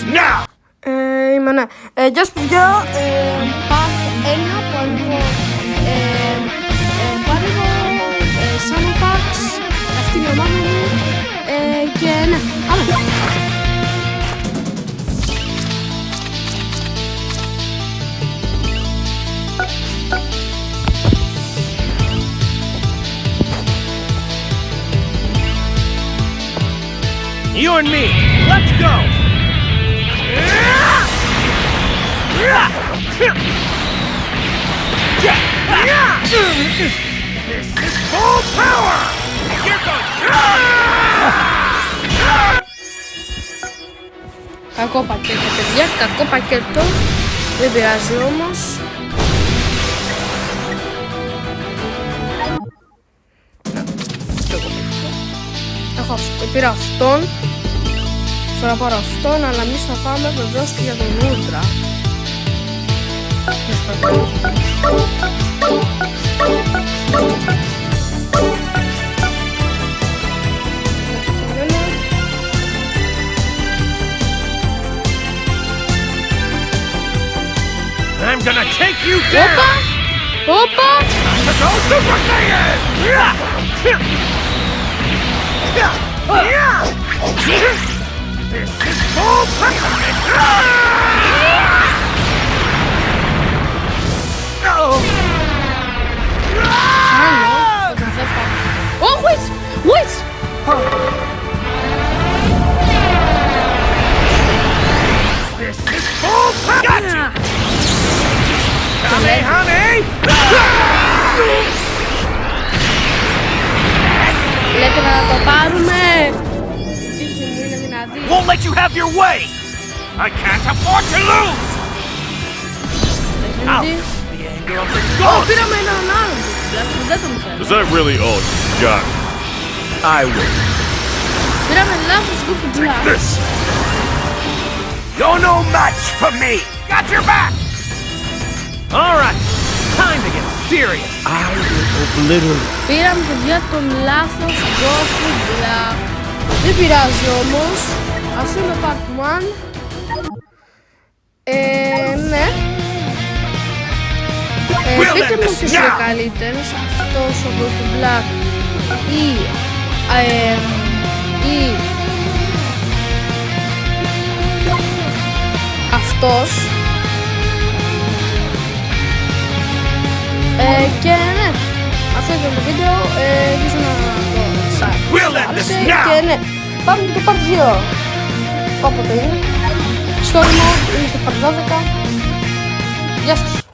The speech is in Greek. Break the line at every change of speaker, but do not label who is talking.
now!
Είμαι, ναι. Γεια σας παιδιά, part 1 που ανοίγω Summer Packs, αυτή είναι η ομάδα μου και ναι, πάμε.
You and me, let's go! This is full power! Here goes!
Κακό πακέτο παιδιά, κακό πακέτο, δεν πειράζει όμως. Πήρα αυτόν, τώρα πάρω αυτόν, αλλά εμείς θα πάμε βεβαίως και για τον Ούλτρα.
I'm gonna take you down!
Όπα!
To go Super Saiyan! This is full power!
Oh, wait! Wait!
This is full power! Gotcha! Honey!
Λέτε να το πάρουμε! Η τύχη μου είναι δυνατή.
Won't let you have your way! I can't afford to lose! Out! The anger of the gods!
Πήραμε έναν άλλον. Δεν το μου
Is
φέρνει.
that really all you got?
I will.
Πήραμε λάθος γκουπ μπλακ.
This! You're no match for me! Got your back! Alright, time to get serious! I will obliterate.
Πήραμε παιδιά τον λάθος γκουπ μπλακ. Δεν πειράζει όμως. Αυτό είναι το part 1. Ναι. Πείτε μου ποιος είναι καλύτερος, αυτός ο Goku Black ή αυτός. Και ναι, αυτό ήταν το βίντεο, ελπίζω να το σας άρεσε και ναι, πάμε το part 2, όποτε είναι, story mode, είναι στο part 12. Γεια σας.